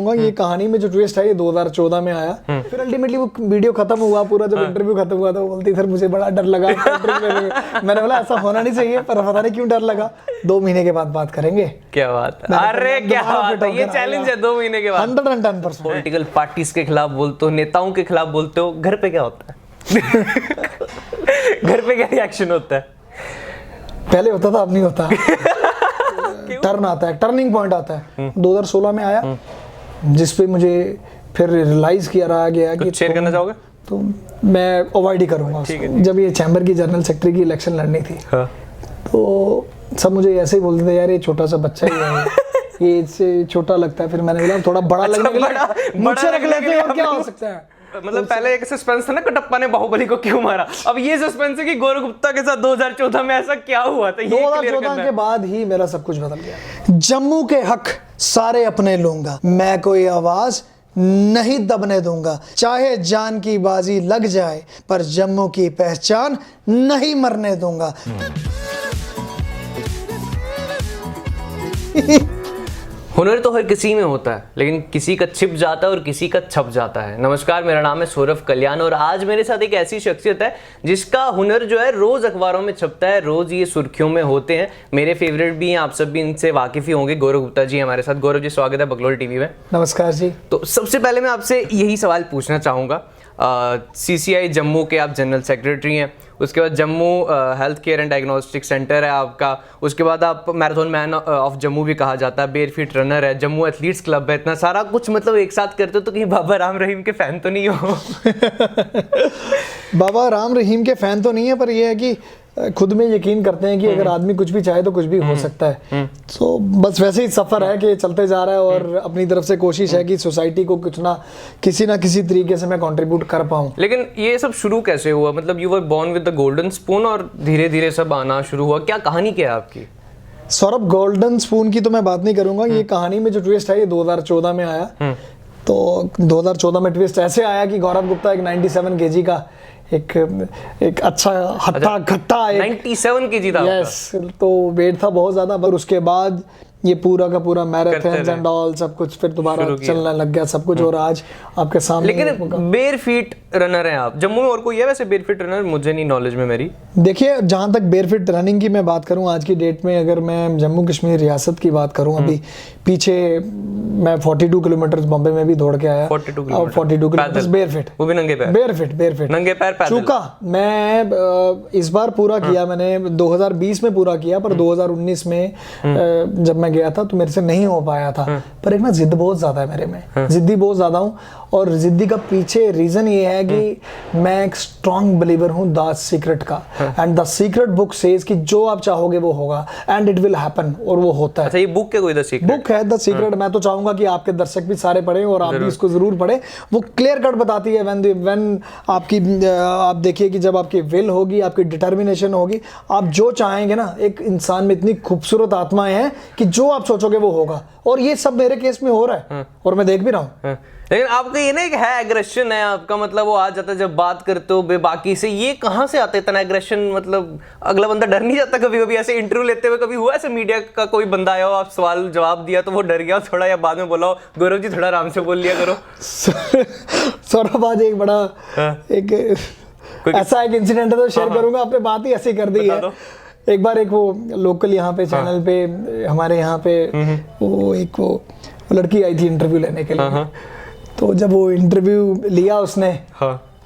ये कहानी में जो ट्विस्ट है ये 2014 में आया। फिर अल्टीमेटली वो वीडियो खत्म हुआ पूरा, जब इंटरव्यू खत्म हुआ तो वो बोलती फिर मुझे बड़ा डर लगा मैंने बोला ऐसा होना नहीं चाहिए, पर पता नहीं क्यों डर लगा। 2 महीने के बाद बात करेंगे। क्या बात है, अरे क्या बात है, ये चैलेंज है 2 महीने के बाद। 110%। पॉलिटिकल पार्टीज के खिलाफ बोलते हो, नेताओं के खिलाफ बोलते हो, घर पे क्या होता है? घर पे क्या रिएक्शन होता है? पहले होता था, अब नहीं होता। टर्न आता है, टर्निंग पॉइंट आता है 2016 में आया, जिसपे मुझे फिर रियलाइज किया रहा गया कि शेयर करना चाहोगे तो मैं अवॉइड ही करूंगा उसको। जब ये चैम्बर की जनरल सेक्रेटरी की इलेक्शन लड़नी थी, हाँ। तो सब मुझे ऐसे ही बोलते थे यार ये छोटा सा बच्चा ही है, ये इससे छोटा लगता है। फिर मैंने बोला थोड़ा बड़ा लगने के लिए मुझसे रख लेते हैं और क्या हो सकता है। मतलब पहले एक सस्पेंस था ना, कटप्पा ने बाहुबली को क्यों मारा, अब ये सस्पेंस है कि गौरव गुप्ता के साथ 2014 में ऐसा क्या हुआ था। 2014 के बाद ही मेरा सब कुछ बदल गया। जम्मू के हक सारे अपने लूंगा, मैं कोई आवाज नहीं दबने दूंगा, चाहे जान की बाजी लग जाए पर जम्मू की पहचान नहीं मरने दूंगा। हुनर तो हर किसी में होता है, लेकिन किसी का छिप जाता है और किसी का छप जाता है। नमस्कार, मेरा नाम है सौरभ कल्याण और आज मेरे साथ एक ऐसी शख्सियत है जिसका हुनर जो है रोज अखबारों में छपता है, रोज ये सुर्खियों में होते हैं। मेरे फेवरेट भी हैं, आप सब भी इनसे वाकिफ ही होंगे। गौरव गुप्ता जी हमारे साथ। गौरव जी, स्वागत है बकलोल टीवी में। नमस्कार जी। तो सबसे पहले मैं आपसे यही सवाल पूछना चाहूँगा, CCI जम्मू के आप जनरल सेक्रेटरी हैं, उसके बाद Jammu health care and diagnostic centre है आपका, उसके बाद आप मैराथन मैन ऑफ जम्मू भी कहा जाता है, बेयर फीट रनर है, जम्मू एथलीट्स क्लब है, इतना सारा कुछ मतलब एक साथ करते हो, तो कहीं बाबा राम रहीम के फैन तो नहीं हो? बाबा राम रहीम के फैन तो नहीं है, पर यह है कि खुद में यकीन करते हैं कि अगर आदमी कुछ भी चाहे तो कुछ भी हो सकता है। तो बस वैसे ही सफर है कि चलते जा रहा है और अपनी तरफ से कोशिश है कि सोसाइटी को कुछ ना किसी तरीके से मैं कंट्रीब्यूट कर पाऊं। लेकिन ये सब शुरू कैसे हुआ? मतलब you were born with the golden spoon और धीरे धीरे सब आना शुरू हुआ, क्या कहानी क्या है आपकी? सौरभ, गोल्डन स्पून की तो मैं बात नहीं करूंगा। ये कहानी में जो ट्विस्ट है ये 2014 में आया। तो 2014 में ट्विस्ट ऐसे आया कि गौरव गुप्ता एक 97 केजी का एक अच्छा हट्टा खट्टा 97 केजी था। यस, तो वेट था बहुत ज्यादा। पर उसके बाद ये पूरा का पूरा मैराथन एंड ऑल सब कुछ फिर दोबारा चलने लग गया सब कुछ। और आज आपके सामने। लेकिन बेयर फीट रनर हैं आप। जम्मू में और कोई है वैसे बेयर फीट रनर? मुझे नहीं नॉलेज में मेरी। देखिए, जहां तक बेयर फीट रनिंग की मैं बात करूं आज की डेट में, अगर मैं जम्मू कश्मीर रियासत की बात करूं, अभी पीछे मैं 42 किलोमीटर बॉम्बे में भी दौड़ के आया। 42 किलोमीटर बेयर फिट, वो भी नंगे पैर? बेयर फिट नंगे पैर पैदल। चूका मैं इस बार पूरा किया, मैंने 2020 में पूरा किया, पर 2019 में जब मैं गया था तो मेरे से नहीं हो पाया था। पर एक ना जिद बहुत ज्यादा है मेरे में, जिद्दी बहुत ज्यादा हूँ। और जिद्दी का पीछे रीजन ये है कि मैं एक स्ट्रॉन्ग बिलीवर हूँ द सीक्रेट का। And the secret book says कि जो आप चाहोगे वो होगा एंड इट विल हैपन, और वो होता है। अच्छा, ये बुक क्या कोई द सीक्रेट? बुक है द सीक्रेट। मैं तो चाहूंगा कि आपके दर्शक भी सारे पढ़ें और आप भी इसको जरूर पढ़ें। वो क्लियर कट बताती है व्हेन आपकी आप देखिए कि जब आपकी विल होगी, आपकी डिटर्मिनेशन होगी, आप जो चाहेंगे ना, एक इंसान में इतनी खूबसूरत आत्माएं हैं कि जो आप सोचोगे वो होगा। और ये सब मेरे केस में हो रहा है और मैं देख भी रहा हूँ। लेकिन आपका ये ना एक है एग्रेशन है आपका, मतलब वो आ जाता है जब बात करते हो बेबाकी से। ये कहाँ से आता है इतना एग्रेशन? मतलब अगला बंदा डर नहीं जाता कभी कभी ऐसे इंटरव्यू लेते हुए? कभी हुआ ऐसे मीडिया का कोई बंदा आया हो, आप सवाल जवाब दिया तो वो डर गया थोड़ा, या बाद में बोला हो गौरव जी थोड़ा आराम से बोल लिया करो? सौरभ, आज एक बड़ा ऐसा एक इंसिडेंट है तो शेयर करूंगा। आपने बात ही ऐसी कर दी है। एक बार एक वो लोकल यहाँ पे चैनल पे हमारे यहाँ पे वो लड़की आई थी इंटरव्यू लेने के लिए। तो जब वो इंटरव्यू लिया उसने,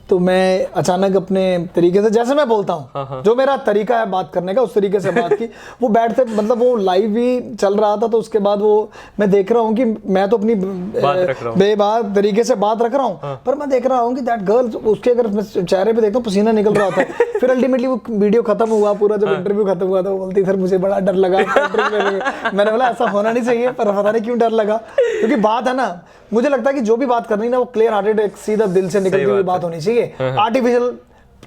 तो मैं अचानक अपने तरीके से, जैसे मैं बोलता हूँ, जो मेरा तरीका है बात करने का, उस तरीके से बात की। वो बैठते, मतलब वो लाइव भी चल रहा था, तो उसके बाद वो मैं देख रहा हूँ कि मैं तो अपनी बेबात तरीके से बात रख रहा हूँ, पर मैं देख रहा हूँ कि दैट गर्ल, उसके अगर चेहरे पे देखता हूँ पसीना निकल रहा था। फिर अल्टीमेटली वो वीडियो खत्म हुआ पूरा, जब इंटरव्यू खत्म हुआ तो वो बोलती फिर मुझे बड़ा डर लगा। मैंने बोला ऐसा होना नहीं चाहिए, पर पता नहीं क्यों डर लगा। क्योंकि बात है ना, मुझे लगता है कि जो भी बात करनी ना वो क्लियर हार्टेड, एक सीधा दिल से निकलती हुई बात होनी चाहिए। आर्टिफिशियल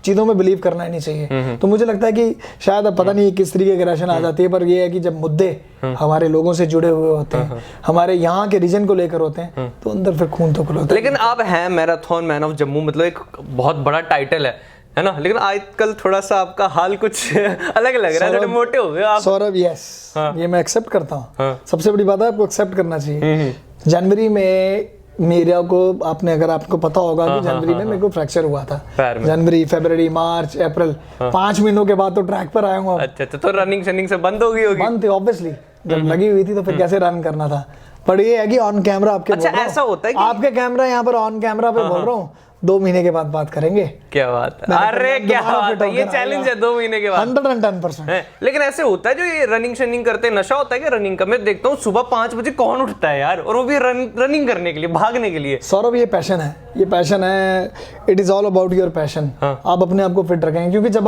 चीजों में बिलीव करना ही नहीं चाहिए। तो मुझे लगता है कि शायद अब पता नहीं किस तरीके की एग्रेशन आ जाती है, पर ये है कि जब मुद्दे हमारे लोगों से जुड़े हुए होते हैं, हमारे यहाँ के रीजन को लेकर होते हैं, तो अंदर फिर खून तो खुलता है। लेकिन आप हैं मैराथन मैन ऑफ जम्मू, मतलब एक बहुत बड़ा टाइटल है ना? लेकिन आजकल थोड़ा सा आपका हाल कुछ अलग लग रहा है, थोड़े मोटे हो गए आप। सौरभ, यस, ये मैं एक्सेप्ट करता हूँ। सबसे बड़ी बात है आपको एक्सेप्ट करना चाहिए। जनवरी में मेरा को आपने अगर आपको पता होगा कि जनवरी में मेरे को फ्रैक्चर हुआ था। जनवरी, फरवरी, मार्च, अप्रैल, 5 महीनों के बाद तो ट्रैक पर आया हूँ। अच्छा, तो रनिंग शनिंग से बंद हो गई होगी? बंद थी ऑब्वियसली, जब लगी हुई थी तो फिर कैसे रन करना था। पर ये है कि ऑन कैमरा आपके अच्छा ऐसा होता है कि आपके कैमरा यहाँ पर ऑन कैमरा पे बोल रहा हूँ, 2 महीने के बाद बात करेंगे। क्या बात है, अरे क्या बात है, ये चैलेंज है 2 महीने के बाद। 110%। लेकिन ऐसे होता है जो ये रनिंग शनिंग करते हैं, नशा होता है क्या रनिंग का? मैं देखता हूँ सुबह 5 बजे कौन उठता है यार, और वो भी रनिंग करने के लिए, भागने के लिए। सौरभ ये पैशन है, ये पैशन है, it is all about your passion. आप अपने आप को फिट रखेंगे, क्योंकि जब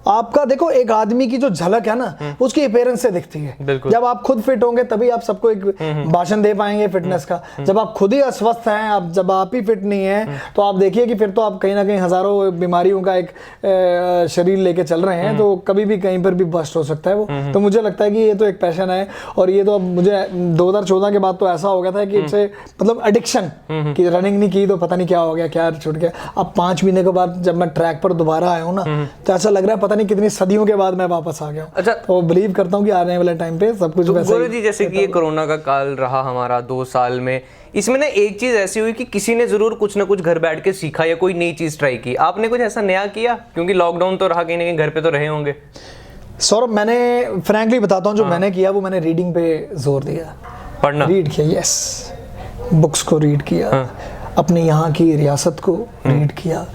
आपका देखो एक आदमी की जो झलक है ना उसकी अपीयरेंस से दिखती है। जब आप खुद फिट होंगे तभी आप सबको एक भाषण दे पाएंगे फिटनेस का। जब आप खुद ही अस्वस्थ हैं, आप जब आप ही फिट नहीं है तो आप देखिए कि फिर तो आप कहीं ना कहीं हजारों बीमारियों का एक शरीर लेके चल रहे हैं, तो कभी भी कहीं पर भी बस्ट हो सकता है वो। तो मुझे लगता है कि ये तो एक पैशन है, और ये तो अब मुझे 2014 के बाद तो ऐसा हो गया था कि इससे मतलब एडिक्शन की, रनिंग नहीं की तो पता नहीं क्या हो गया, क्या छूट गया। अब 5 महीने के बाद जब मैं ट्रैक पर दोबारा आया हूँ ना, तो ऐसा लग रहा है नहीं कितनी सदियों के बाद मैं वापस आ गया हूं। अच्छा, तो बिलीव करता हूं कि आने वाले टाइम पे सब कुछ वैसा ही। गुरु जी, जैसे कि ये कोरोना का काल रहा हमारा 2 साल में, इसमें ना एक चीज ऐसी हुई कि किसी ने जरूर कुछ ना कुछ घर बैठ के सीखा या कोई नई चीज ट्राई की। आपने कुछ ऐसा नया किया? क्योंकि लॉकडाउन तो रहा, कहीं ना कहीं घर पे तो रहे होंगे। सौरभ, मैंने फ्रैंकली बताता हूँ, जो मैंने किया वो मैंने रीडिंग पे जोर दिया, पढ़ना, रीड किया। यस, बुक्स को रीड किया, अपने यहाँ की रियासत को रीड किया,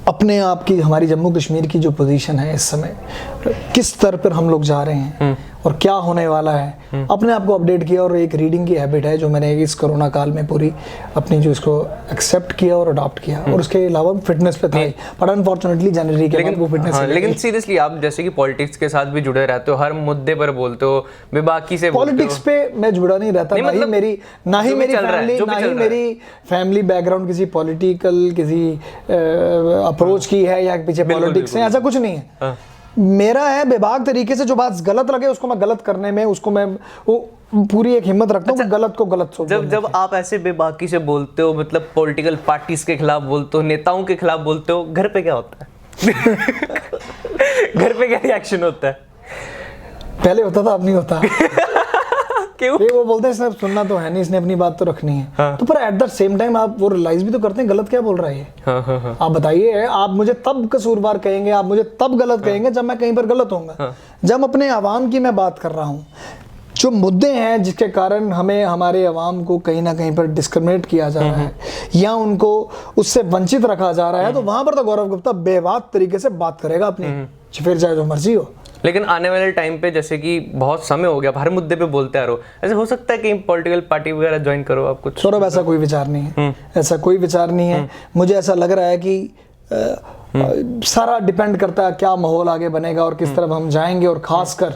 अपने आप की, हमारी जम्मू कश्मीर की जो पोजीशन है इस समय, किस स्तर पर हम लोग जा रहे हैं और क्या होने वाला है, अपने आप को अपडेट किया। और एक रीडिंग की हैबिट है जो मैंने इस कोरोना काल में पूरी अपनी जो इसको एक्सेप्ट किया और अडॉप्ट किया। और उसके अलावा फिटनेस पे था, पर अनफॉर्चुनेटली जनवरी के बाद वो फिटनेस। लेकिन सीरियसली आप जैसे कि पॉलिटिक्स के साथ भी जुड़े रहते हो, हर मुद्दे पर बोलते हो, बेबाकी से पॉलिटिक्स पे मैं जुड़ा नहीं रहता, ना ही मेरी फैमिली बैकग्राउंड किसी पॉलिटिकल किसी अप्रोच की है या पीछे पॉलिटिक्स है, ऐसा कुछ नहीं है। मेरा है बेबाक तरीके से जो बात गलत लगे उसको मैं गलत करने में, उसको मैं वो पूरी एक हिम्मत रखता हूँ। गलत को गलत सोच। जब आप ऐसे बेबाकी से बोलते हो, मतलब पॉलिटिकल पार्टीज के खिलाफ बोलते हो, नेताओं के खिलाफ बोलते हो, घर पे क्या होता है? घर पे क्या रिएक्शन होता है? पहले होता था, अब नहीं होता। क्यों? वो बोलते हैं इसने सुनना तो है नहीं, इसने अपनी बात तो रखनी है। हाँ। तो पर एट द सेम टाइम आप वो रियलाइज भी तो करते हैं गलत क्या बोल रहा है ये। हाँ। आप बताइए, आप मुझे तब कसूरवार कहेंगे, आप मुझे तब गलत कहेंगे जब मैं कहीं पर गलत होऊंगा। जब अपने अवाम की मैं बात कर रहा हूँ, जो मुद्दे हैं जिसके कारण हमें, हमारे अवाम को कहीं ना कहीं पर डिस्क्रिमिनेट किया जा रहा है या उनको उससे वंचित रखा जा रहा है, तो वहां पर तो गौरव गुप्ता बेबाक तरीके से बात करेगा अपनी, फिर चाहे जो मर्जी हो। लेकिन आने वाले टाइम पे जैसे कि बहुत समय हो गया, हर मुद्दे पे बोलते आ रहे हो, ऐसे हो सकता है कि पॉलिटिकल पार्टी वगैरह ज्वाइन करो आप कुछ? सौरभ, ऐसा कोई विचार नहीं है, ऐसा कोई विचार नहीं है। मुझे ऐसा लग रहा है कि सारा डिपेंड करता है क्या माहौल आगे बनेगा और किस तरफ हम जाएंगे, और खासकर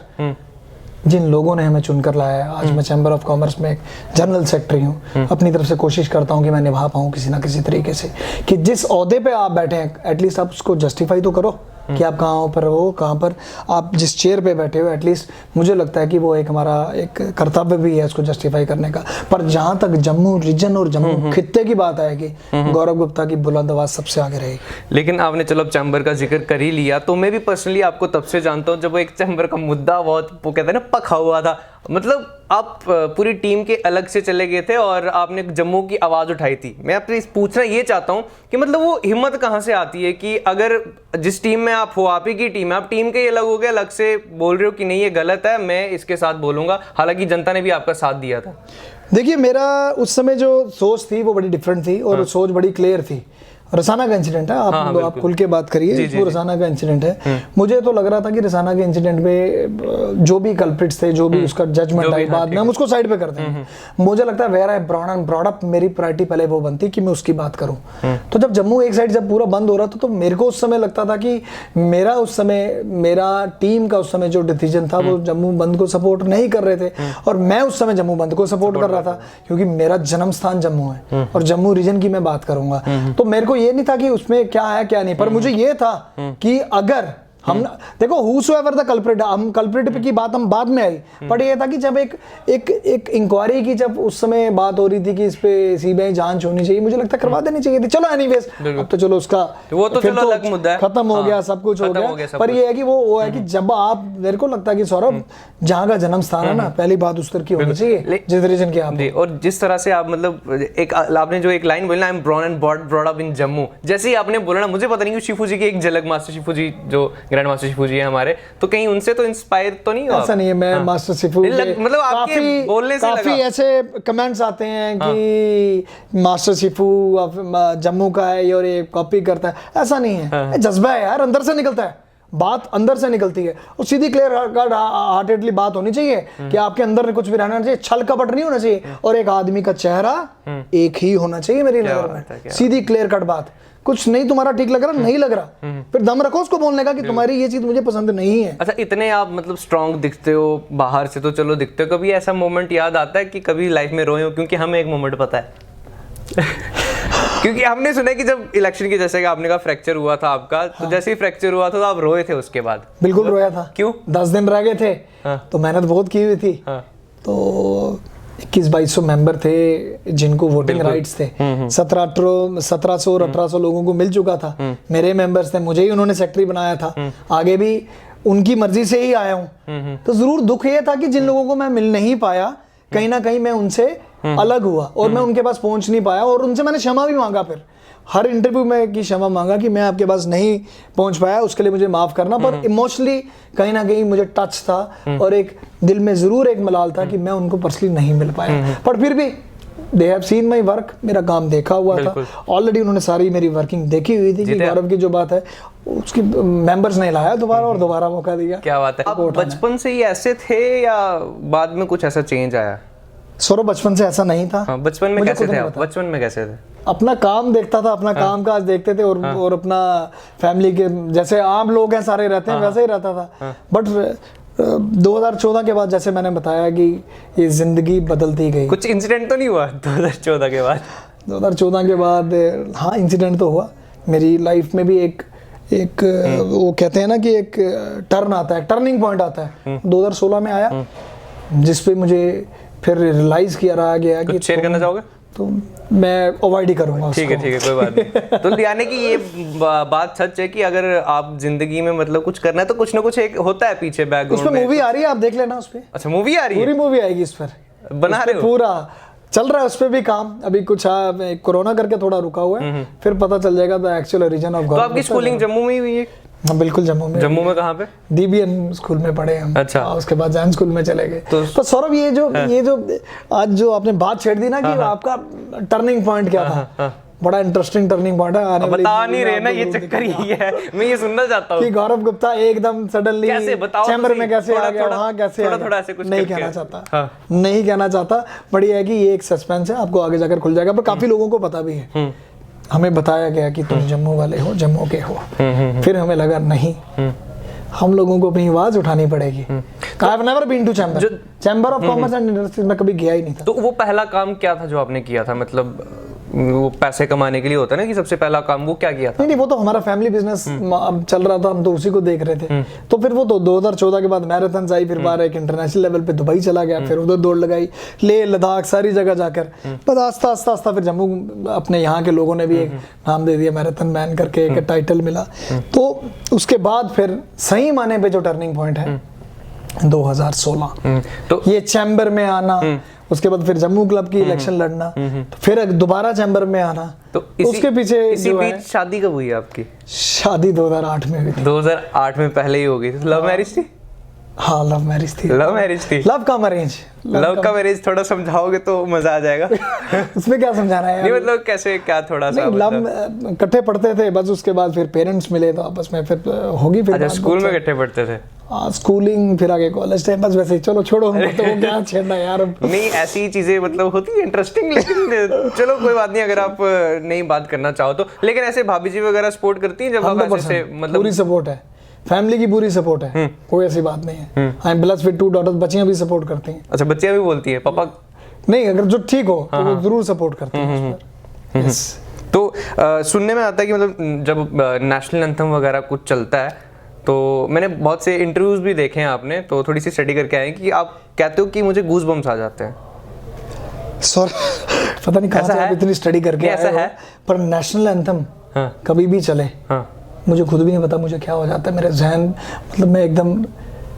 जिन लोगों ने हमें चुनकर लाया है। आज मैं चैम्बर ऑफ कॉमर्स में एक जनरल सेक्रेटरी हूँ, अपनी तरफ से कोशिश करता हूँ कि मैं निभा पाऊँ किसी ना किसी तरीके से, कि जिस ओहदे पे आप बैठे हैं एटलीस्ट आप उसको जस्टिफाई तो करो कि आप कहाँ पर हो, कहाँ पर आप जिस चेयर पे बैठे हो। एटलीस्ट मुझे लगता है कि वो एक हमारा एक कर्तव्य भी है उसको जस्टिफाई करने का। पर जहाँ तक जम्मू रीजन और जम्मू खित्ते की बात आएगी, गौरव गुप्ता की बुलंद आवाज सबसे आगे रहेगी। लेकिन आपने चलो चैम्बर का जिक्र कर ही लिया, तो मैं भी पर्सनली आपको तब से जानता हूँ जब वो एक चैम्बर का मुद्दा बहुत वो कहते हैं ना पका हुआ था, मतलब आप पूरी टीम के अलग से चले गए थे और आपने जम्मू की आवाज़ उठाई थी। मैं आपसे पूछना ये चाहता हूँ कि मतलब वो हिम्मत कहाँ से आती है कि अगर जिस टीम में आप हो, आप ही की टीम है, आप टीम के अलग हो गए, अलग से बोल रहे हो कि नहीं ये गलत है, मैं इसके साथ बोलूँगा, हालांकि जनता ने भी आपका साथ दिया था। देखिए, मेरा उस समय जो सोच थी वो बड़ी डिफरेंट थी और सोच बड़ी क्लियर थी। रसाना का इंसिडेंट है, आप खुल के बात करिए, वो रसाना का इंसिडेंट है। मुझे तो लग रहा था कि रसाना के इंसिडेंट में जो भी कल्प्रिट्स थे, जो भी उसका जजमेंट आई, बाद में हम उसको साइड पे करते हैं। मुझे लगता है वेयर आई ब्रॉड अप, मेरी प्रायोरिटी पहले वो बनती कि मैं उसकी बात करूं। तो जब जम्मू एक साइड जब पूरा बंद हो रहा था, तो मेरे को उस समय लगता था कि मेरा उस समय, मेरा टीम का उस समय जो डिसीजन था वो जम्मू बंद को सपोर्ट नहीं कर रहे थे, और मैं उस समय जम्मू बंद को सपोर्ट कर रहा था क्योंकि मेरा जन्म स्थान जम्मू है और जम्मू रीजन की मैं बात करूंगा। तो मेरे को ये नहीं था कि उसमें क्या है क्या नहीं, पर मुझे ये था कि अगर हम देखो whosoever the culprit, हम कल्प्रिट की बात हम बाद में आई, बट ये था कि जब एक इंक्वायरी की जब उस समय बात हो रही थी कि इस पे सीबीआई जांच होनी चाहिए, मुझे लगता है करवा देनी चाहिए थी। चलो एनीवेज, अब तो चलो उसका वो तो चलो अलग मुद्दा है, खत्म हो गया, सब कुछ हो गया। पर ये है कि वो है कि जब आप, मेरे को लगता है कि सौरभ जहाँ का जन्म स्थान है ना, पहली बात उस तरह की होनी चाहिए जिस रीजन की आप। और जिस तरह से आप मतलब एक आपने जो एक लाइन बोली ना, I am born and brought up in Jammu, जैसे ही आपने बोला ना, मुझे पता नहीं कि शिफू जी की एक झलक, मास्टर शिफू जी जो ग्रैंड मास्टर शिफू जी है हमारे, तो कहीं उनसे तो इंस्पायर तो नहीं हुआ? ऐसा नहीं है, मैं मास्टर शिफू मतलब आपके बोलने से काफी ऐसे कमेंट्स आते हैं कि मास्टर शिफू जम्मू का है और ये कॉपी करता है, ऐसा नहीं है। जज्बा है यार, अंदर से निकलता है, बात अंदर से निकलती है, और सीधी क्लियर हार्टेडली बात होनी चाहिए कि आपके अंदर कुछ भी रहना चाहिए, छल कपट नहीं होना चाहिए, और एक आदमी का चेहरा एक ही होना चाहिए मेरी नजर में, सीधी क्लियर कट बात। कुछ नहीं तुम्हारा ठीक लग रहा, नहीं लग रहा, फिर दम रखो उसको बोलने का कि तुम्हारी ये चीज मुझे पसंद नहीं है। अच्छा, इतने आप मतलब स्ट्रांग दिखते हो, बाहर से तो चलो दिखते हो, कभी ऐसा मोमेंट याद आता है कि कभी लाइफ में रोए हो? क्योंकि हमें एक मोमेंट पता है क्योंकि हमने सुना है कि जब इलेक्शन की, जैसे कि आपने कहा फ्रैक्चर हुआ था आपका, तो जैसे ही फ्रैक्चर हुआ था तो आप रोए थे उसके बाद? बिल्कुल रोया था। क्यों? 10 दिन रह गए थे, तो मेहनत बहुत की हुई थी, तो 2100-2200 मेंबर थे जिनको वोटिंग राइट्स थे, 1700 और 1800 लोगों को मिल चुका था, मेरे मेंबर्स थे, मुझे ही उन्होंने सेक्रेटरी बनाया था, आगे भी उनकी मर्जी से ही आया हूँ। तो जरूर दुख ये था कि जिन लोगों को मैं मिल नहीं पाया, कहीं ना कहीं मैं उनसे अलग हुआ और मैं उनके पास पहुंच नहीं पाया, और उनसे मैंने क्षमा भी मांगा, फिर हर इंटरव्यू में की क्षमा मांगा कि मैं आपके पास नहीं पहुंच पाया, उसके लिए मुझे माफ करना। पर इमोशनली कहीं ना कहीं मुझे टच था, और एक दिल में जरूर एक मलाल था कि मैं उनको पर्सनली नहीं मिल पाया, पर फिर भी they have seen my work, मेरा काम देखा हुआ था ऑलरेडी, उन्होंने सारी मेरी वर्किंग देखी हुई थी कि गौरव की जो बात है उसकी मेंबर्स नहीं लाया दोबारा, और दोबारा मौका दिया। क्या बात है। आप बचपन से ही ऐसे थे या बाद में कुछ ऐसा चेंज आया? सौरभ बचपन से ऐसा नहीं था। बचपन में कैसे थे आप? बचपन में कैसे थे? अपना काम देखता था, अपना काम काज देखते थे, और अपना फैमिली के जैसे आम लोग हैं सारे रहते हैं वैसे ही रहता था। बट 2014 के बाद, जैसे मैंने बताया कि ये जिंदगी बदलती गई। कुछ इंसिडेंट तो नहीं हुआ 2014 के बाद? 2014 के बाद हाँ, इंसिडेंट तो हुआ मेरी लाइफ में भी। एक वो कहते हैं ना कि एक टर्न आता है, टर्निंग पॉइंट आता है, 2016 में आया, जिसपे मुझे फिर रियलाइज किया रहा गया कि शेयर करना चाहोगे तो मैं अवॉइड ही करूंगा। ठीक है कोई बात नहीं। तो यानी कि ये बात सच है कि अगर आप जिंदगी में मतलब कुछ करना है तो कुछ ना कुछ एक होता है पीछे बैकग्राउंड में। उस पे मूवी आ रही है, आप देख लेना उस पे। अच्छा, मूवी आ रही है? पूरी मूवी आएगी इस पर, बना रहे हो? पूरा चल रहा है उस पे भी काम, अभी कुछ कोरोना करके थोड़ा रुका हुआ है, फिर पता चल जाएगा द एक्चुअल रीजन ऑफ। तो आपकी स्कूलिंग जम्मू में ही हुई है? हाँ बिल्कुल, जम्मू में। जम्मू में कहाँ पे? DBN स्कूल में पढ़े हम। अच्छा। उसके बाद जैन स्कूल में चले गए। तो सौरभ ये जो आज जो आपने बात छेड़ दी ना कि आपका टर्निंग पॉइंट क्या था, बड़ा इंटरेस्टिंग टर्निंग पॉइंट है। आने वाली बता नहीं रहे ना, ये चक्कर ही है, मैं ये सुनना चाहता हूँ कि गौरव गुप्ता एकदम सडनली चैम्बर में कैसे आ गया, वहाँ कैसे आ गया, ऐसे कुछ नहीं कहना चाहता, नहीं कहना चाहता। बढ़िया है कि ये एक सस्पेंस है, आपको आगे जाकर खुल जाएगा, पर काफी लोगों को पता भी है। हमें बताया गया कि तुम जम्मू वाले हो, जम्मू के हो, फिर हमें लगा नहीं, हम लोगों को अपनी आवाज उठानी पड़ेगी। I have never been to chamber of commerce and industries में कभी गया ही नहीं था। तो वो पहला काम क्या था जो आपने किया था? मतलब वो पैसे कमाने के लिए होता है ना कि सबसे पहला काम, वो क्या किया था? नहीं, वो तो हमारा फैमिली बिजनेस चल रहा था, हम तो उसी को देख रहे थे। तो फिर वो तो 2014 के बाद मैराथन आई, फिर बाहर एक इंटरनेशनल लेवल पे दुबई चला गया, फिर उधर दौड़ लगाई, लेह लद्दाख सारी जगह जाकर, बस आस्ता आस्ता फिर जम्मू, अपने यहाँ के लोगों ने भी एक नाम दे दिया, मैराथन मैन करके एक टाइटल मिला। तो उसके बाद फिर सही माने पे जो टर्निंग पॉइंट है 2016, तो ये चैम्बर में आना, उसके बाद फिर जम्मू क्लब की इलेक्शन लड़ना, तो फिर दोबारा चैम्बर में आना। तो उसके पीछे इसी बीच शादी कब हुई आपकी? शादी 2008 में हुई थी। 2008 में पहले ही हो गई थी। लव मैरिज थी? हाँ, लव मैरिज थी। लव मैरिज थी? लव कम अरेंज? लव का मैरिज थोड़ा समझाओगे तो मजा आ जाएगा। उसमें क्या समझाना है? नहीं मतलब कैसे, क्या थोड़ा सा? लव इकट्ठे पढ़ते थे, बस उसके बाद फिर पेरेंट्स मिले तो आपस में फिर होगी। फिर अच्छा, स्कूल में इकट्ठे पढ़ते थे? स्कूलिंग, फिर आगे कॉलेज टाइम, बस वैसे ही। चलो छोड़ो, तो वो क्या छेड़ना यार। नहीं, ऐसी चीजें मतलब होती है इंटरेस्टिंग, लेकिन चलो कोई बात नहीं, अगर आप नहीं बात करना चाहो तो। लेकिन ऐसे भाभी जी वगैरह सपोर्ट करती हैं जब आप ऐसे, मतलब पूरी सपोर्ट है, फैमिली की पूरी सपोर्ट है, कोई ऐसी बात नहीं है। I am blessed with 2 daughters, बच्चियां भी सपोर्ट करती हैं। अच्छा, बच्चियां भी बोलती हैं पापा? नहीं, अगर जो ठीक हो तो वो जरूर सपोर्ट करती हैं। तो सुनने में आता है कि मतलब जब नेशनल एंथम वगैरह कुछ चलता है तो मैंने बहुत से इंटरव्यूज भी देखे हैं आपने, तो थोड़ी सी स्टडी करके आए हैं कि आप कहते हो कि मुझे गूज बम्स आ जाते हैं। सॉरी, पता नहीं कहाँ से आप इतनी स्टडी करके ऐसा आए हो, है? पर नेशनल एंथम हाँ। कभी भी चले, हाँ। मुझे खुद भी नहीं पता मुझे क्या हो जाता है, मेरे जहन मतलब मैं एकदम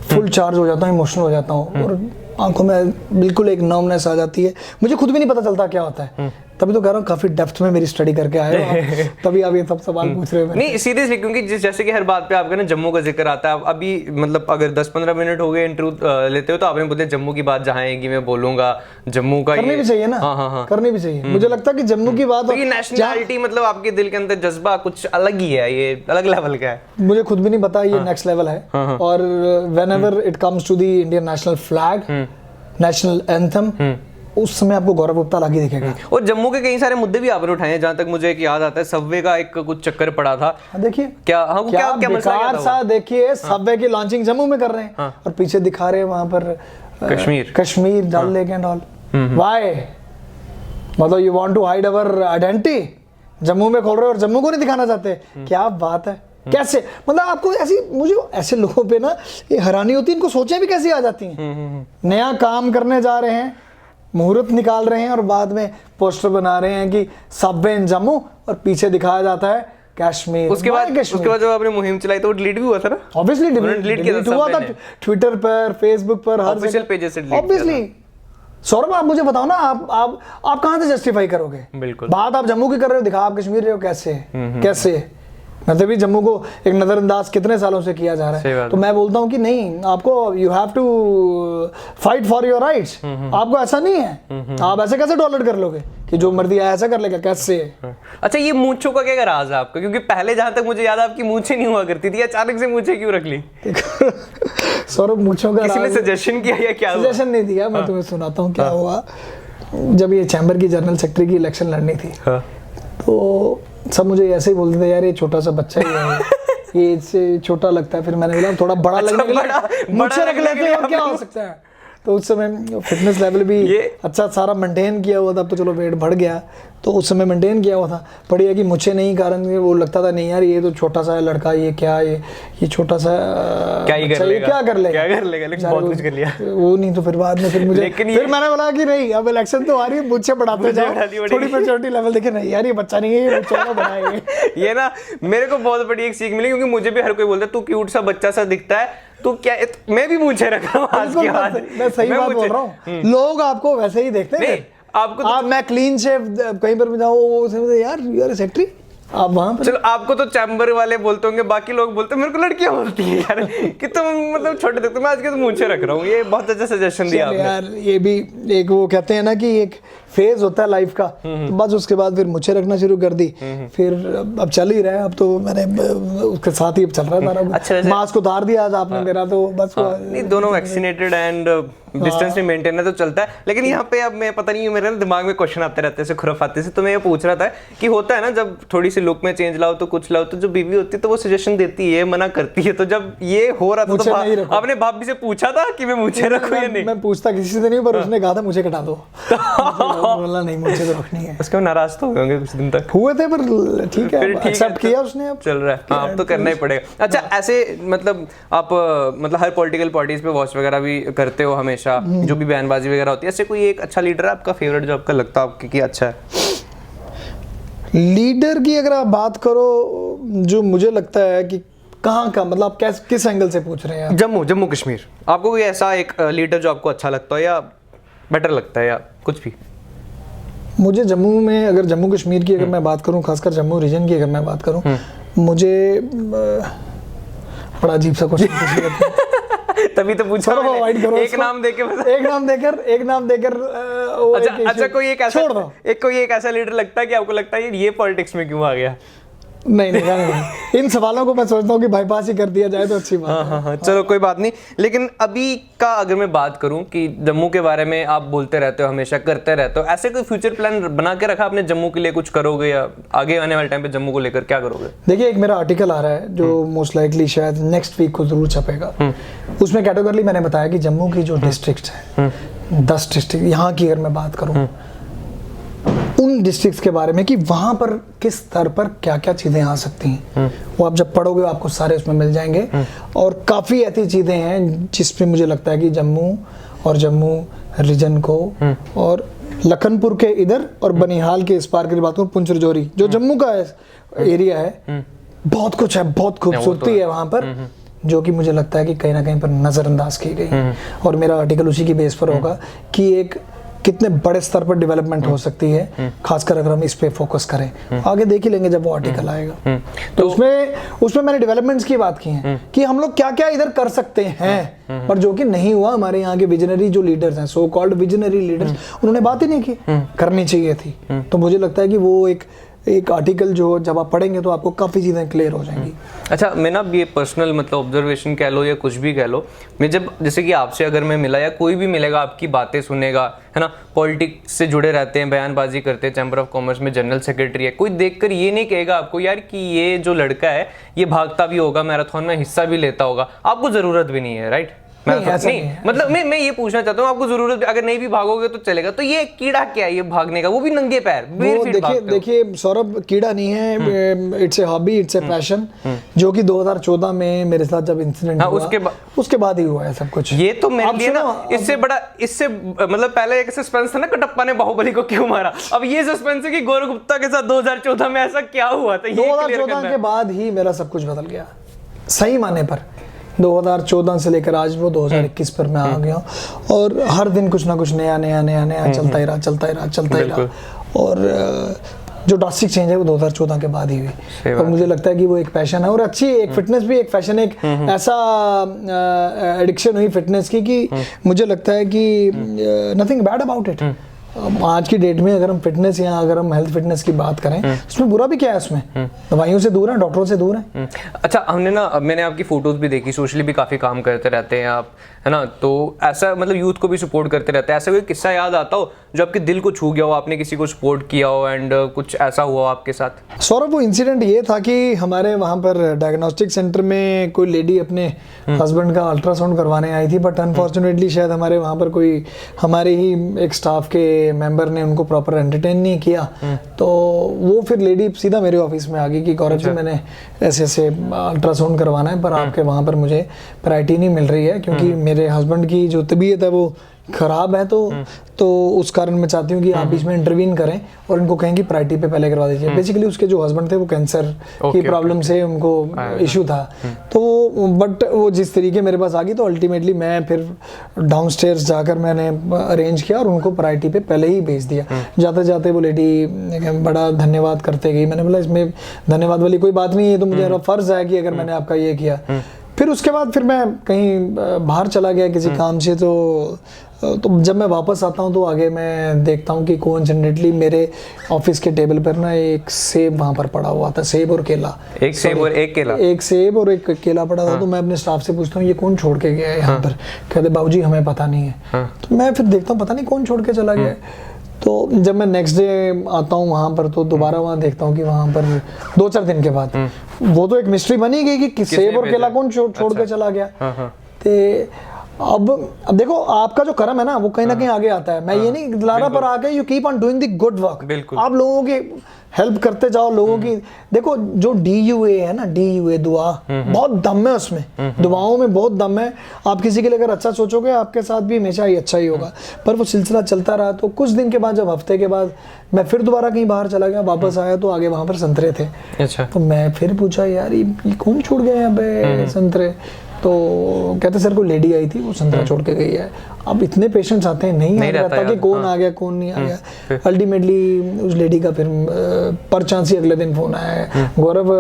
फुल चार्ज हो जाता हूँ, इमोशनल हो जाता हूँ और आंखों में बिल्कुल एक नर्वनेस आ जाती है, मुझे खुद भी नहीं पता चलता क्या होता है। तभी तो कह रहा हूँ काफी डेप्थ में मेरी स्टडी करके आए हो आप, तभी आप ये सब सवाल पूछ रहे हो। नहीं सीरियसली, क्योंकि जैसे कि हर बात पे आपका ना जम्मू का जिक्र आता है। अभी मतलब अगर 10-15 मिनट हो गए इंटरव्यू लेते हो तो आपने बोले जम्मू की बात जहाँ आएगी मैं बोलूंगा, जम्मू का करनी भी चाहिए ना। हाँ। करनी भी चाहिए। मुझे लगता है कि जम्मू की बात, तो ये नेशनलिटी मतलब आपके दिल के अंदर जज्बा कुछ अलग ही है, ये अलग लेवल का है। मुझे खुद भी नहीं पता, ये नेक्स्ट लेवल है। और whenever it comes to the Indian national flag, national anthem, उस समय आपको गौरव गुप्ता लागी दिखेगा। और जम्मू के कई सारे मुद्दे भी आपने उठाए हैं, जहां तक मुझे एक याद आता है सबवे का एक कुछ चक्कर पड़ा था। देखिए क्या क्या मसला क्या था? देखिए सबवे की लॉन्चिंग जम्मू में कर रहे हैं और पीछे दिखा रहे हैं वहां पर Kashmir Dal lake and all. Why? मतलब you want to hide our identity, Jammu में खोल रहे हो और जम्मू को नहीं दिखाना चाहते, क्या बात है? कैसे? मतलब आपको ऐसी, मुझे ऐसे लोगों पे ना ये हैरानी होती है, इनको सोचें भी कैसे आ जाती हैं। नया काम करने जा रहे हैं, मुहूर्त निकाल रहे हैं और बाद में पोस्टर बना रहे हैं कि सबवे इन जम्मू और पीछे दिखाया जाता है कश्मीर। उसके बाद जब आपने मुहिम चलाई तो वो डिलीट भी हुआ था ना? ऑब्वियसली डिलीट हुआ था, ट्विटर पर, फेसबुक पर, हर ऑफिशियल पेजेस से डिलीट। ऑब्वियसली। सौरभ आप मुझे बताओ ना, आप कहां से जस्टिफाई करोगे? बिल्कुल। बात आप जम्मू की कर रहे हो, दिखा आप कश्मीर रहे हो, कैसे? मतलब भी जम्मू को एक नजरअंदाज कितने सालों से किया जा रहा है। तो मैं बोलता हूँ कि नहीं, आपको you have to fight for your rights. आपको ऐसा नहीं है, आप ऐसे कैसे टॉलरेट कर लोगे कि जो मर्जी आया ऐसा कर लेगा? कैसे? अच्छा, ये मूंछों का क्या राज है आपका? क्योंकि पहले जहां तक मुझे याद है आपकी मूंछें नहीं हुआ करती थी, अचानक से मूंछें क्यों रख ली? सौरभ, मूंछों का किसी ने सजेशन किया या क्या? सजेशन नहीं दिया, मैं तुम्हें सुनाता हूँ क्या हुआ। जब ये चैम्बर की जनरल सेक्रेटरी की इलेक्शन लड़नी थी तो सब मुझे ऐसे ही बोलते थे, यार ये छोटा सा बच्चा ही है, ये इससे छोटा लगता है। फिर मैंने बोला थोड़ा बड़ा लगने के लिए मुझसे रख लेते हैं और क्या हो सकता है। तो उस समय फिटनेस लेवल भी अच्छा सारा मेंटेन किया हुआ था, अब तो चलो वेट बढ़ गया, तो उस समय मेंटेन किया हुआ था। बढ़िया कि मुझे नहीं कारण वो लगता था नहीं यार ये तो छोटा सा है लड़का, ये क्या ये छोटा सा क्या कर लेगा, लेकिन बहुत कुछ कर लिया वो। नहीं तो फिर बाद में फिर मुझे फिर मैंने बोला कि नहीं, अब इलेक्शन तो आ रही है, मुझसे बढ़ाते जाओ, थोड़ी मैच्योरिटी लेवल देखे। नहीं यार ये बच्चा नहीं है, ये बच्चा बड़ा है। ये ना मेरे को बहुत बड़ी एक सीख मिली, क्योंकि मुझे भी हर कोई बोलता है तू क्यूट सा बच्चा सा दिखता है, तो क्या मैं भी मुझे रख रहा हूँ आज की बात। मैं सही बात बोल रहा हूँ, लोग आपको वैसे ही देखते हैं। आपको आप मैं क्लीन शेव कहीं पर भी जाऊँ, यार यार सेक्रेटरी आप वहां पर। चलो आपको तो चैम्बर वाले बोलते होंगे, बाकी लोग बोलते हैं, मेरे को लड़कियां बोलती है यार कि तुम मतलब छोटे दिखते हो। मैं आज के तो मूंछें रख रहा हूँ, ये बहुत अच्छा सजेशन दिया आपने यार। ये भी एक वो कहते हैं ना कि एक फेज होता है लाइफ का, तो बस उसके बाद फिर मुझे रखना शुरू कर दी। फिर अब चल ही रहा है, अब तो मैंने उसके साथ ही अब चल रहा है सारा। अच्छा, मास्क उतार दिया आज आपने मेरा, तो बस नहीं, दोनों वैक्सीनेटेड एंड डिस्टेंस भी मेंटेन है तो चलता है। लेकिन यहाँ पे अब मैं पता नहीं मेरे दिमाग में क्वेश्चन आते रहते हैं खुराफाते से, तो मैं ये पूछ रहा था कि होता है ना जब थोड़ी सी लुक में चेंज लाओ तो कुछ लाओ, तो जो बीवी होती है तो वो सजेशन देती है, मना करती है। तो जब ये हो रहा था तो आपने भाभी से पूछा था कि मैं मुझे रखूं या नहीं? मैं पूछता किसी से नहीं, पर उसने कहा था मुझे कटा दो। बोला नहीं मुझे तो रखनी है। उसके नाराज तो होंगे कुछ दिन तक हुए थे, पर ठीक है, एक्सेप्ट किया उसने, अब चल रहा है। हाँ, अब तो करना ही पड़ेगा। अच्छा, ऐसे मतलब आप मतलब हर पॉलिटिकल पार्टीज पे वॉच वगैरह भी करते हो हमेशा, जो भी बयानबाजी वगैरह होती है, ऐसे कोई एक अच्छा लीडर है आपका फेवरेट जो आपका लगता है आपके कि अच्छा है? लीडर की अगर आप बात करो, जो मुझे लगता है कि कहाँ का, मतलब आप किस एंगल से पूछ रहे हैं? जम्मू कश्मीर, आपको कोई ऐसा एक लीडर जो आपको अच्छा लगता है या बेटर लगता है या कुछ भी? मुझे जम्मू में, अगर जम्मू कश्मीर की अगर मैं बात करूं, खासकर जम्मू रीजन की अगर मैं बात करूं, मुझे बड़ा अजीब सा क्वेश्चन पूछ लिया। तभी तो पूछा मैंने। एक नाम देकर अच्छा कोई एक ऐसा छोड़ दो, कोई एक ऐसा लीडर लगता है कि आपको लगता है ये पॉलिटिक्स में क्यों आ गया? नहीं, इन सवालों को मैं सोचता हूँ कि बाईपास ही कर दिया जाए तो अच्छी बात है। हाँ, चलो कोई बात नहीं। लेकिन अभी का अगर मैं बात करूं कि जम्मू के बारे में आप बोलते रहते हो, हमेशा करते रहते हो, ऐसे कोई फ्यूचर प्लान बना के रखा आपने जम्मू के लिए? कुछ करोगे या आगे आने वाले टाइम पे जम्मू को लेकर क्या करोगे? देखिए, एक मेरा आर्टिकल आ रहा है जो मोस्ट लाइकली शायद नेक्स्ट वीक को जरूर छपेगा। उसमें कैटेगरली मैंने बताया कि जम्मू की जो डिस्ट्रिक्ट है, 10 डिस्ट्रिक्ट यहाँ की अगर मैं बात करूँ, उन डिस्ट्रिक्ट्स के बारे में कि वहाँ पर किस स्तर पर क्या क्या चीज़ें आ सकती हैं, वो आप जब पढ़ोगे आपको सारे उसमें मिल जाएंगे। और काफ़ी ऐसी चीज़ें हैं जिसमें मुझे लगता है कि जम्मू रीजन को और लखनपुर के इधर और बनिहाल के इस पार की बात करूं, पुंछ रजौरी जो जम्मू का एरिया है, बहुत कुछ है, बहुत खूबसूरती है वहाँ पर, जो कि मुझे लगता है कि कहीं ना कहीं पर नज़रअंदाज की गई। और मेरा आर्टिकल उसी की बेस पर होगा कि एक कितने बड़े स्तर पर डेवलपमेंट हो सकती है, खासकर अगर हम इस पे फोकस करें। आगे देख ही लेंगे जब वो आर्टिकल आएगा। तो उसमें मैंने डेवलपमेंट्स की बात की है कि हम लोग क्या क्या इधर कर सकते हैं, पर जो कि नहीं हुआ। हमारे यहाँ के विजनरी जो लीडर्स हैं, सो कॉल्ड विजनरी लीडर्स, उन्होंने बात ही नहीं की, करनी चाहिए थी। तो मुझे लगता है कि वो एक आर्टिकल जो जब आप पढ़ेंगे तो आपको काफ़ी चीज़ें क्लियर हो जाएंगी। अच्छा, मैं ना ये पर्सनल मतलब ऑब्जर्वेशन कह लो या कुछ भी कह लो, मैं जब जैसे कि आपसे अगर मैं मिला या कोई भी मिलेगा, आपकी बातें सुनेगा, है ना, पॉलिटिक्स से जुड़े रहते हैं, बयानबाजी करते हैं, चैम्बर ऑफ कॉमर्स में जनरल सेक्रेटरी है, कोई देखकर ये नहीं कहेगा आपको यार कि ये जो लड़का है ये भागता भी होगा, मैराथन में हिस्सा भी लेता होगा, आपको ज़रूरत भी नहीं है, राइट? नहीं, मतलब मैं ये पूछना चाहता हूँ, आपको जरूरत अगर नहीं भी भागोगे तो चलेगा, तो ये कीड़ा क्या है ये भागने का, वो भी नंगे पैर? देखिए सौरभ, कीड़ा नहीं है, it's a hobby, it's a passion, जो कि 2014 में मेरे साथ जब इंसिडेंट हुआ उसके बाद ही हुआ है सब कुछ। ये तो मेरे लिए ना इससे मतलब पहले एक सस्पेंस था ना, कटप्पा ने बाहुबली को क्यों मारा, अब ये सस्पेंस है कि गौरव गुप्ता के साथ 2014 में ऐसा क्या हुआ था। 2014 के बाद ही मेरा सब कुछ बदल गया, सही माने पर 2014 से लेकर आज वो 2021 पर मैं आ गया, और हर दिन कुछ ना कुछ नया चलता ही रहा। और जो ड्रास्टिक चेंज है वो 2014 के बाद ही हुई, और मुझे लगता है कि वो एक पैशन है, और अच्छी एक फिटनेस भी एक फैशन, एक ऐसा एडिक्शन हुई फिटनेस की कि मुझे लगता है कि नथिंग बैड अबाउट इट। आज की डेट में अगर हम फिटनेस या अगर हम हेल्थ फिटनेस की बात करें, उसमें बुरा भी क्या है, उसमें दवाइयों से दूर है, डॉक्टरों से दूर है। अच्छा, मैंने आपकी फोटोज भी देखी, सोशली भी काफी काम करते रहते हैं आप, है ना, तो ऐसा मतलब यूथ को भी सपोर्ट करते रहते हैं, ऐसा कोई किस्सा याद आता हो जो आपके दिल को छू गया हो, आपने किसी को सपोर्ट किया हो एंड कुछ ऐसा हुआ आपके साथ? सौरभ, वो इंसिडेंट ये था कि हमारे वहाँ पर डायग्नोस्टिक सेंटर में कोई लेडी अपने हस्बैंड का अल्ट्रासाउंड करवाने आई थी, बट अनफॉर्चुनेटली शायद हमारे वहाँ पर कोई हमारे ही एक स्टाफ के मेंबर ने उनको प्रॉपर एंटरटेन नहीं किया, तो वो फिर लेडी सीधा मेरे ऑफिस में आ गई कि गौरव जी, मैंने ऐसे अल्ट्रासाउंड करवाना है, पर आपके वहाँ पर मुझे प्रायोरिटी नहीं मिल रही है, क्योंकि मेरे हस्बैंड की जो तबीयत है वो खराब है, तो उस कारण मैं चाहती हूँ कि आप इसमें इंटरवीन करें और इनको कहें कि प्रायोरिटी पे पहले करवा दीजिए। बेसिकली उसके जो हस्बैंड थे वो कैंसर की प्रॉब्लम से उनको इशू था, तो बट वो जिस तरीके मेरे पास आ गई, तो अल्टीमेटली मैं फिर डाउनस्टेयर्स जाकर मैंने अरेंज किया और उनको प्रायोरिटी पे पहले ही भेज दिया। जाते जाते वो लेडी बड़ा धन्यवाद करते गई, मैंने बोला इसमें धन्यवाद वाली कोई बात नहीं है, तो मुझे फर्ज है कि अगर मैंने आपका ये किया। फिर उसके बाद फिर मैं कहीं बाहर चला गया किसी काम से, तो जब मैं वापस आता हूँ तो आगे मैं देखता हूँ कि कोइंसिडेंटली मेरे ऑफिस के टेबल पर ना एक सेब वहाँ पर पड़ा हुआ था, सेब और केला। एक सेब और एक केला पड़ा था। तो मैं अपने स्टाफ से पूछता हूँ ये कौन छोड़ के गया है यहाँ पर? कहते बाबूजी हमें पता नहीं है। तो मैं फिर देखता हूँ पता नहीं कौन छोड़ के चला गया। तो जब मैं नेक्स्ट डे आता हूँ वहाँ पर, तो दोबारा वहाँ देखता हूँ कि वहाँ पर 2-4 दिन के बाद वो तो एक मिस्ट्री बनी गई कि सेब और केला कौन छोड़ के चला गया। तो अब देखो आपका जो कर्म है ना वो कहीं ना कहीं आगे आता है। मैं ये नहीं दिलाना पर आगे you keep on doing the good work. आप लोगों की हेल्प करते जाओ, लोगों की देखो जो DUA है ना, DUA दुआ, बहुत दम है उसमें, दुआओं में बहुत दम है। आप किसी के लिए अगर अच्छा सोचोगे आपके साथ भी हमेशा ही अच्छा ही होगा। पर वो सिलसिला चलता रहा, तो कुछ दिन के बाद जब हफ्ते के बाद मैं फिर दोबारा कहीं बाहर चला गया, वापस आया तो आगे वहां पर संतरे थे। अच्छा। तो मैं फिर पूछा यार ये कौन छोड़ गया यहाँ पे संतरे? तो कहते सर कोई लेडी आई थी वो संतरा छोड़ के गई है। अब इतने पेशेंट्स आते हैं, नहीं रहता कि कौन आ गया कौन नहीं आ गया। अल्टीमेटली उस लेडी का फिर परचांस ही अगले दिन फोन आया, गौरव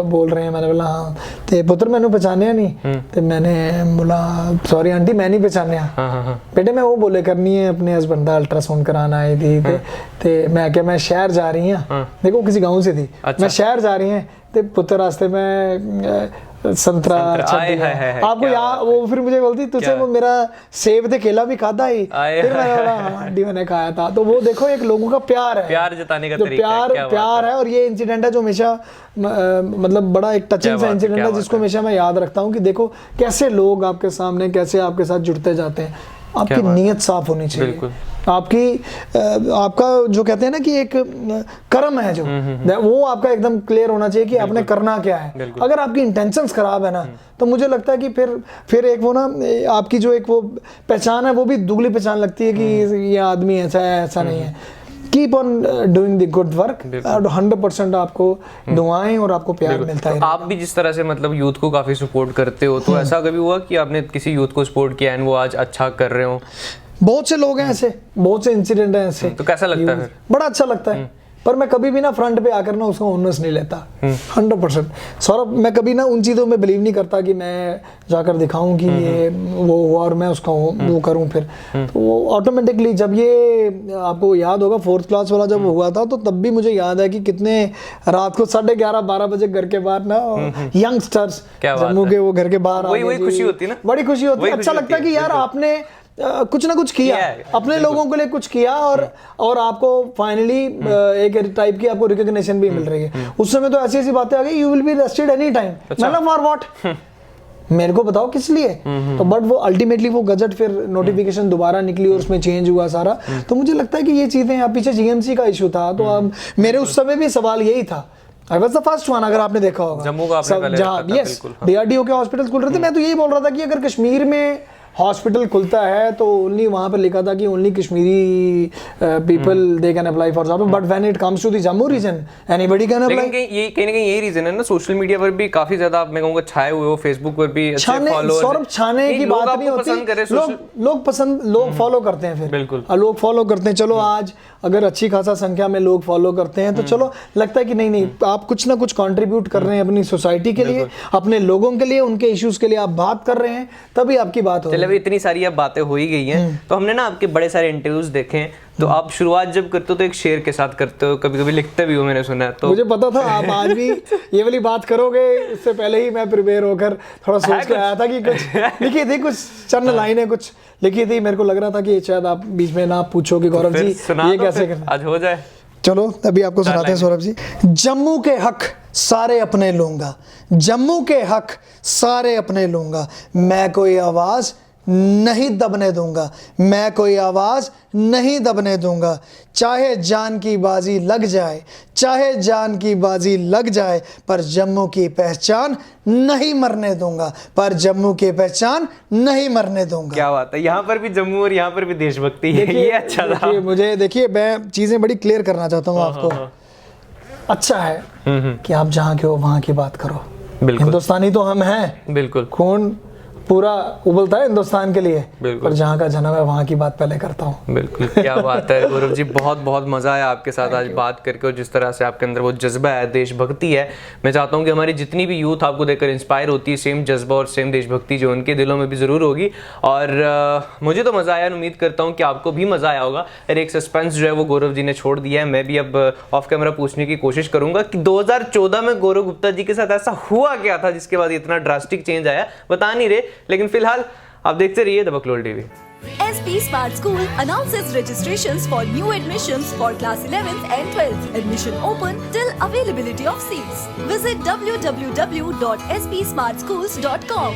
बोल रहे हैं। मैंने बोला हाँ। तो पुत्र मैंने पहचानिया नहीं? तो मैंने बोला सॉरी आंटी मैं नहीं पहचानिया। बेटे मैं वो बोले करनी है अपने हस्बैंड का अल्ट्रासाउंड कराना आई थी। तो मैं क्या मैं शहर जा रही हूँ, देखो किसी गाँव से थी। मैं शहर जा रही है तो पुत्र रास्ते में संतरा आपको यहाँ वो फिर मुझे बोलती तुझे वो मेरा सेब थे केला भी खाता ही। फिर मैंने बोला हाँ आंटी मैंने खाया था। तो वो देखो एक लोगों का प्यार है, प्यार जताने का तरीका प्यार है। और ये इंसिडेंट है जो हमेशा मतलब बड़ा एक टचिंग सा इंसिडेंट है जिसको हमेशा मैं याद रखता हूँ कि देखो कैसे लोग आपके सामने कैसे आपके साथ जुड़ते जाते हैं। आपकी नीयत साफ होनी चाहिए। आपकी आपका जो कहते हैं ना कि एक कर्म है जो वो आपका एकदम क्लियर होना चाहिए कि आपने करना क्या है। अगर आपकी इंटेंशंस खराब है ना तो मुझे लगता है कि फिर एक वो ना आपकी जो एक वो पहचान है वो भी दुगली पहचान लगती है कि ये आदमी ऐसा है, ऐसा नहीं है। Keep on doing the good work, 100% आपको दुआएं और आपको प्यार मिलता है। आप भी जिस तरह से मतलब यूथ को काफी सपोर्ट करते हो, तो ऐसा कभी हुआ कि आपने किसी यूथ को सपोर्ट किया एंड वो आज अच्छा कर रहे हो? बहुत से लोग हैं ऐसे, बहुत से इंसिडेंट हैं ऐसे। तो कैसा लगता है? बड़ा अच्छा लगता है, पर मैं कभी भी ना फ्रंट पे आकर ना उसका ऑनर्स नहीं लेता 100%। सौरभ, मैं कभी ना उन चीज़ों में बिलीव नहीं करता कि मैं जाकर दिखाऊं कि ये वो हुआ और मैं उसका वो करूं फिर। तो वो ऑटोमेटिकली, जब ये आपको याद होगा 4th क्लास वाला जब हुआ था, तो तब भी मुझे याद है कि कितने रात को 11:30-12 बजे घर के बाहर ना यंगस्टर्स जम्मू के वो घर के बाहर वही खुशी होती है ना, बड़ी खुशी होती है। अच्छा लगता है कि यार आपने कुछ ना कुछ किया, अपने लोगों के लिए कुछ किया और आपको फाइनली एक टाइप की आपको रिकॉग्निशन भी मिल रही है। उस समय तो ऐसी ऐसी बातें आ गई, you will be arrested any time. मतलब फॉर व्हाट? मेरे को बताओ किस लिए? तो बट वो अल्टीमेटली वो गजट फिर नोटिफिकेशन दोबारा निकली और उसमें चेंज हुआ सारा। तो मुझे लगता है कि ये चीजें, अब पीछे जीएमसी का इशू था, तो अब मेरे उस समय भी सवाल यही था। I was the first one, अगर आपने देखा होगा जम्मू का आपने पहले जहाँ यस DRDO के हॉस्पिटल खुल रहे थे। मैं तो यही बोल रहा था कि अगर कश्मीर में हॉस्पिटल खुलता है तो ओनली वहां पर लिखा था कि only Kashmiri people they can apply for job, but when it comes to the Jammu region anybody can apply. कहीं ना कहीं यही रीजन है ना, सोशल मीडिया पर भी काफी ज्यादा मैं कहूंगा छाए हुए हो, फेसबुक पर भी अच्छे फॉलोअर्स। सौरभ, छाने की बात नहीं होती, लोग फॉलो करते हैं, फिर बिल्कुल लोग फॉलो करते हैं। चलो आज अगर अच्छी खासा संख्या में लोग फॉलो करते हैं तो चलो लगता है कि नहीं आप कुछ ना कुछ कंट्रीब्यूट कर रहे हैं अपनी सोसाइटी के लिए, अपने लोगों के लिए, उनके इश्यूज के लिए आप बात कर रहे हैं, तभी आपकी बात हो। चलो इतनी सारी अब बातें हो ही गई हैं, तो हमने ना आपके बड़े सारे इंटरव्यूज देखे हैं, तो आप शुरुआत जब करते हो तो एक शेर के साथ करते हो, कभी कभी लिखते भी हो, मैंने सुना है। तो मुझे पता था आप आज भी ये वाली बात करोगे, इससे पहले ही मैं प्रिपेयर होकर थोड़ा सोच के आया था कि कुछ लिखी थी, कुछ चंद लाइनें कुछ लिखी थी। मेरे को लग रहा था कि शायद आप बीच में ना पूछो कि गौरव जी ये कैसे करना, आज हो जाए। चलो अभी आपको सुनाते हैं सौरभ जी। जम्मू के हक सारे अपने लूंगा, जम्मू के हक सारे अपने लूंगा, मैं कोई आवाज नहीं दबने दूंगा, मैं कोई आवाज नहीं दबने दूंगा, चाहे जान की बाजी लग जाए, चाहे जान की बाजी लग जाए, पर जम्मू की पहचान नहीं मरने दूंगा, पर जम्मू की पहचान नहीं मरने दूंगा। क्या बात है, यहाँ पर भी जम्मू और यहाँ पर भी देशभक्ति है, ये अच्छा था। मुझे देखिए, मैं चीजें बड़ी क्लियर करना चाहता हूँ आपको। अच्छा है कि आप जहाँ के हो वहाँ की बात करो, हिंदुस्तानी तो हम हैं, बिल्कुल खून पूरा उबलता है हिंदुस्तान के लिए, पर जहाँ का जन्म है वहाँ की बात पहले करता हूँ। बिल्कुल, क्या बात है गौरव जी, बहुत बहुत मज़ा आया आपके साथ आज बात करके, और जिस तरह से आपके अंदर वो जज्बा है, देशभक्ति है। मैं चाहता हूँ कि हमारी जितनी भी यूथ आपको देखकर इंस्पायर होती है, सेम जज्बा और सेम देशभक्ति जो उनके दिलों में भी ज़रूर होगी। और मुझे तो मज़ा आया, उम्मीद करता हूँ कि आपको भी मज़ा आया होगा। और एक सस्पेंस जो है वो गौरव जी ने छोड़ दिया है। मैं भी अब ऑफ कैमरा पूछने की कोशिश करूँगा कि 2014 में गौरव गुप्ता जी के साथ ऐसा हुआ क्या था जिसके बाद इतना ड्रास्टिक चेंज आया, बता नहीं रहे, लेकिन फिलहाल आप देखते रहिए द बकलोल TV. SP Smart School announces registrations for new admissions for class 11th and 12th. Admission open till availability of seats. Visit www.spsmartschools.com.